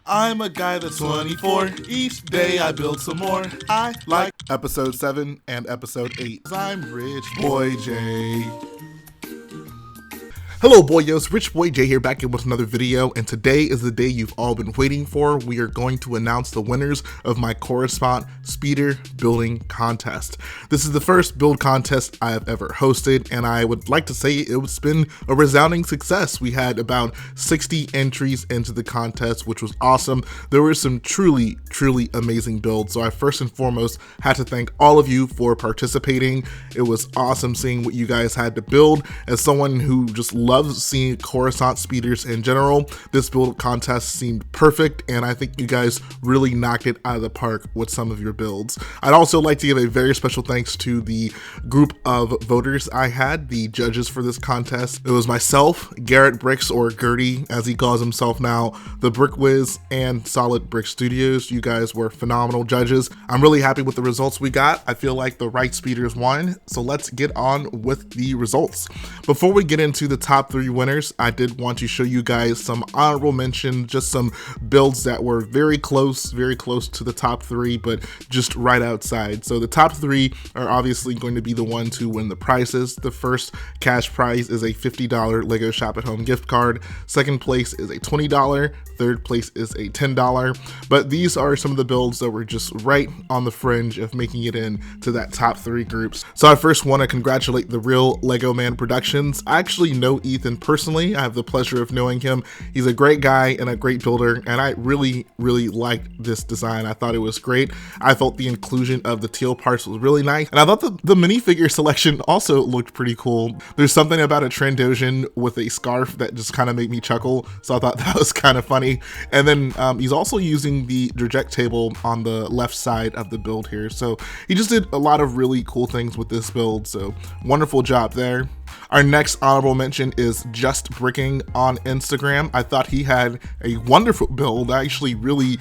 I'm a guy that's 24. Each day I build some more. I like episode 7 and episode 8. I'm Rich Boy J. Hello boyos, Rich Boy J here, back in with another video, and today is the day you've all been waiting for. We are going to announce the winners of my Coruscant speeder building contest. This is the first build contest I have ever hosted, and I would like to say it's been a resounding success. We had about 60 entries into the contest, which was awesome. There were some truly amazing builds, so I first and foremost had to thank all of you for participating. It was awesome seeing what you guys had to build. As someone who just loves seeing Coruscant speeders in general, this build contest seemed perfect, and I think you guys really knocked it out of the park with some of your builds. I'd also like to give a very special thanks to the group of voters I had, the judges for this contest. It was myself, Garrett Bricks, or Gertie as he calls himself now, the Brick Wiz, and Solid Brick Studios. You guys were phenomenal judges. I'm really happy with the results we got. I feel like the right speeders won, so let's get on with the results. Before we get into the top 3 winners, I did want to show you guys some honorable mention, just some builds that were very close to the top 3, but just right outside. So the top 3 are obviously going to be the ones who win the prizes. The first cash prize is a $50 Lego Shop at Home gift card. Second place is a $20. Third place is a $10. But these are some of the builds that were just right on the fringe of making it in to that top 3 groups. So I first want to congratulate the Real Lego Man Productions. I actually know Ethan personally. I have the pleasure of knowing him. He's a great guy and a great builder, and I really liked this design. I thought it was great. I felt the inclusion of the teal parts was really nice, and I thought the minifigure selection also looked pretty cool. There's something about a Trandoshan with a scarf that just kind of made me chuckle, so I thought that was kind of funny. And then he's also using the project table on the left side of the build here, so he just did a lot of really cool things with this build, so wonderful job there. Our next honorable mention is Just Bricking on Instagram. I thought he had a wonderful build. I actually really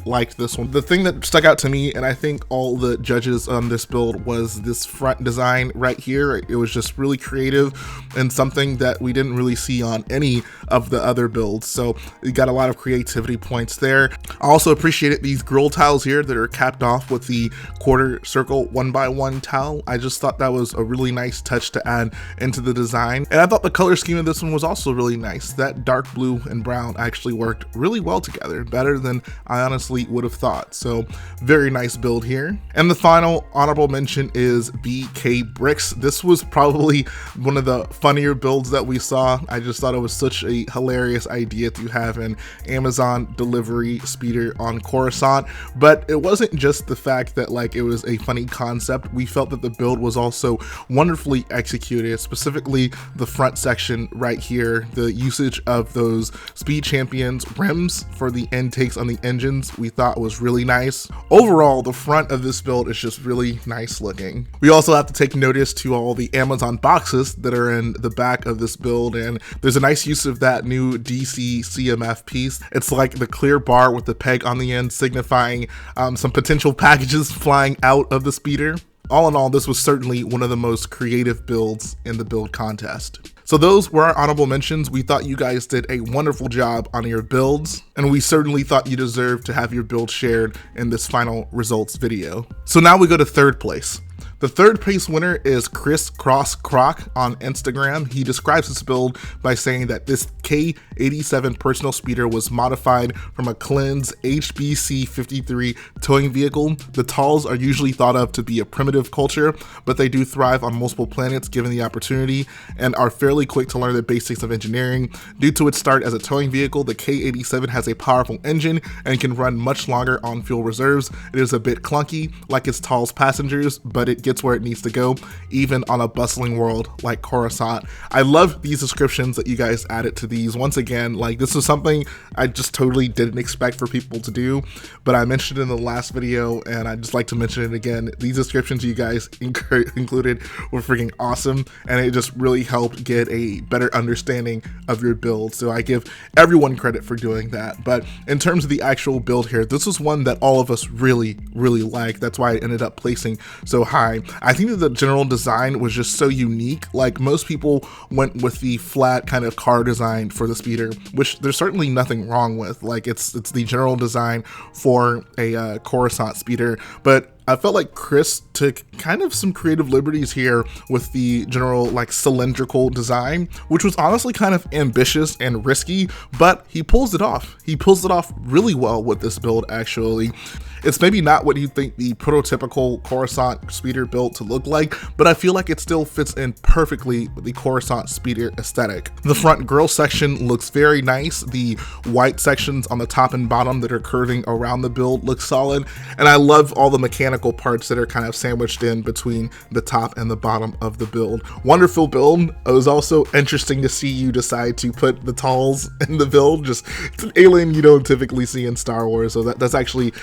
liked this one. The thing that stuck out to me, and I think all the judges on this build, was this front design right here. It was just really creative and something that we didn't really see on any of the other builds. So we got a lot of creativity points there. I also appreciated these grill tiles here that are capped off with the quarter circle 1x1 tile. I just thought that was a really nice touch to add into the design, and I thought the color scheme of this one was also really nice. That dark blue and brown actually worked really well together, better than I honestly would have thought. So very nice build here. And the final honorable mention is BK Bricks. This was probably one of the funnier builds that we saw. I just thought it was such a hilarious idea to have an Amazon delivery speeder on Coruscant, but it wasn't just the fact that like it was a funny concept. We felt that the build was also wonderfully executed, specifically the front section right here. The usage of those Speed Champions rims for the intakes on the engines we thought was really nice. Overall, the front of this build is just really nice looking. We also have to take notice to all the Amazon boxes that are in the back of this build, and there's a nice use of that new DC CMF piece. It's like the clear bar with the peg on the end, signifying some potential packages flying out of the speeder. All in all, this was certainly one of the most creative builds in the build contest. So those were our honorable mentions. We thought you guys did a wonderful job on your builds, and we certainly thought you deserved to have your build shared in this final results video. So now we go to third place. The third place winner is Chris Cross Croc on Instagram. He describes his build by saying that this K87 personal speeder was modified from a Cleanse HBC 53 towing vehicle. The Tals are usually thought of to be a primitive culture, but they do thrive on multiple planets given the opportunity, and are fairly quick to learn the basics of engineering. Due to its start as a towing vehicle, the K87 has a powerful engine and can run much longer on fuel reserves. It is a bit clunky, like its Tals passengers, but it gets where it needs to go, even on a bustling world like Coruscant. I love these descriptions that you guys added to these. Once again, like, this is something I just totally didn't expect for people to do, but I mentioned it in the last video, and I just like to mention it again. These descriptions you guys included were freaking awesome, and it just really helped get a better understanding of your build. So I give everyone credit for doing that. But in terms of the actual build here, this was one that all of us really liked. That's why I ended up placing so high design. I think that the general design was just so unique. Like, most people went with the flat kind of car design for the speeder, which there's certainly nothing wrong with. Like, it's the general design for a Coruscant speeder, but I felt like Chris took kind of some creative liberties here with the general like cylindrical design, which was honestly kind of ambitious and risky, but he pulls it off. He pulls it off really well with this build, actually. It's maybe not what you think the prototypical Coruscant speeder build to look like, but I feel like it still fits in perfectly with the Coruscant speeder aesthetic. The front grille section looks very nice. The white sections on the top and bottom that are curving around the build look solid, and I love all the mechanical parts that are kind of sandwiched in between the top and the bottom of the build. Wonderful build. It was also interesting to see you decide to put the Talls in the build. It's an alien you don't typically see in Star Wars, so that's actually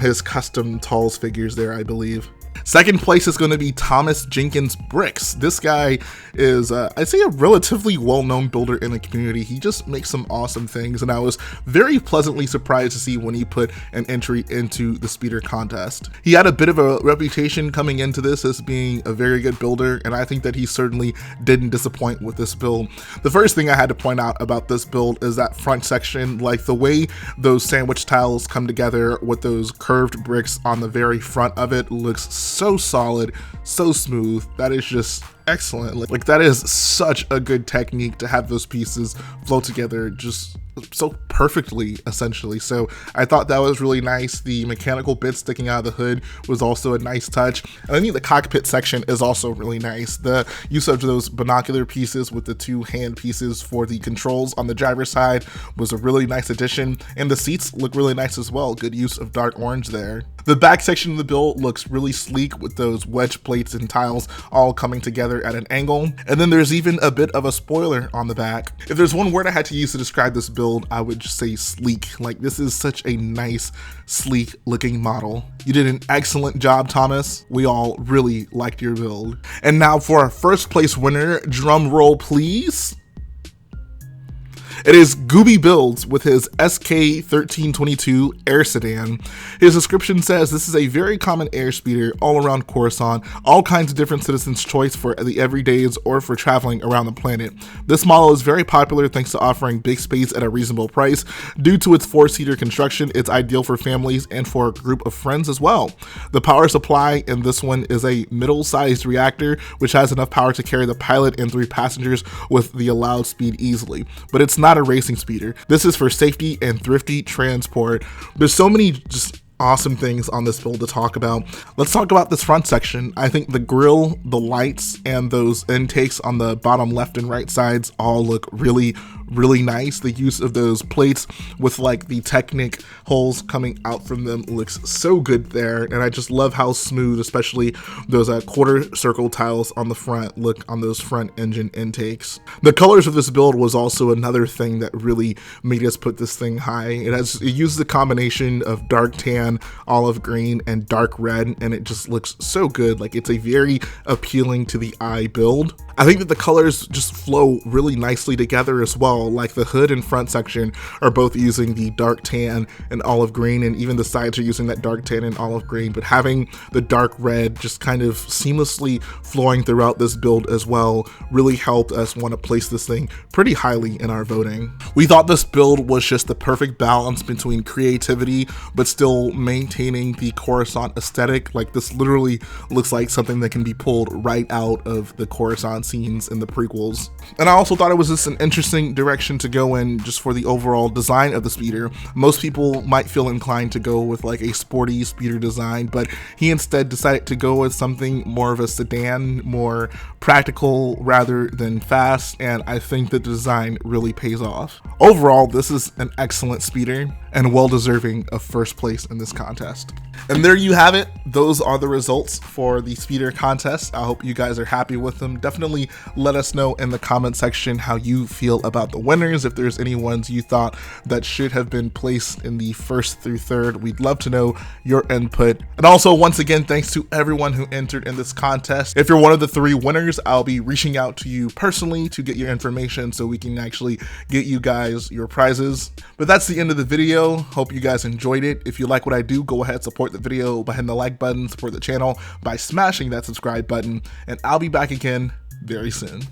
his custom Talls figures there, I believe. Second place is going to be Thomas Jenkins Bricks. This guy is, I'd say, a relatively well-known builder in the community. He just makes some awesome things, and I was very pleasantly surprised to see when he put an entry into the speeder contest. He had a bit of a reputation coming into this as being a very good builder, and I think that he certainly didn't disappoint with this build. The first thing I had to point out about this build is that front section. Like, the way those sandwich tiles come together with those curved bricks on the very front of it looks so solid, so smooth. That is just excellent. Like, that is such a good technique to have those pieces flow together just so perfectly, essentially. So I thought that was really nice. The mechanical bits sticking out of the hood was also a nice touch, and I think the cockpit section is also really nice. The use of those binocular pieces with the two hand pieces for the controls on the driver's side was a really nice addition, and the seats look really nice as well. Good use of dark orange there. The back section of the build looks really sleek with those wedge plates and tiles all coming together at an angle. And then there's even a bit of a spoiler on the back. If there's one word I had to use to describe this build, I would just say sleek. Like, this is such a nice, sleek looking model. You did an excellent job, Thomas. We all really liked your build. And now for our first place winner, drum roll please. It is Gooby Builds with his SK1322 Air Sedan. His description says this is a very common air speeder all around Coruscant, all kinds of different citizens' choice for the everydays or for traveling around the planet. This model is very popular thanks to offering big space at a reasonable price. Due to its 4-seater construction, it's ideal for families and for a group of friends as well. The power supply in this one is a middle-sized reactor, which has enough power to carry the pilot and 3 passengers with the allowed speed easily. But it's not a racing speeder. This is for safety and thrifty transport. There's so many just awesome things on this build to talk about. Let's talk about this front section. I think the grille, the lights, and those intakes on the bottom left and right sides all look really nice. The use of those plates with like the Technic holes coming out from them looks so good there, and I just love how smooth, especially those quarter circle tiles on the front look on those front engine intakes. The colors of this build was also another thing that really made us put this thing high. It uses a combination of dark tan, olive green, and dark red, and it just looks so good. Like, it's a very appealing to the eye build. I think that the colors just flow really nicely together as well. Like, the hood and front section are both using the dark tan and olive green, and even the sides are using that dark tan and olive green, but having the dark red just kind of seamlessly flowing throughout this build as well really helped us want to place this thing pretty highly in our voting. We thought this build was just the perfect balance between creativity but still maintaining the Coruscant aesthetic. Like, this literally looks like something that can be pulled right out of the Coruscant scenes in the prequels. And I also thought it was just an interesting direction to go in just for the overall design of the speeder. Most people might feel inclined to go with like a sporty speeder design, but he instead decided to go with something more of a sedan, more practical rather than fast, and I think the design really pays off. Overall, this is an excellent speeder and well deserving of first place in this contest. And there you have it. Those are the results for the speeder contest. I hope you guys are happy with them. Definitely let us know in the comment section how you feel about the winners. If there's any ones you thought that should have been placed in the 1st through 3rd, we'd love to know your input. And also, once again, thanks to everyone who entered in this contest. If you're one of the 3 winners, I'll be reaching out to you personally to get your information so we can actually get you guys your prizes. But that's the end of the video. Hope you guys enjoyed it. If you like what I do, go ahead, support the video by hitting the like button, support the channel by smashing that subscribe button, and I'll be back again very soon.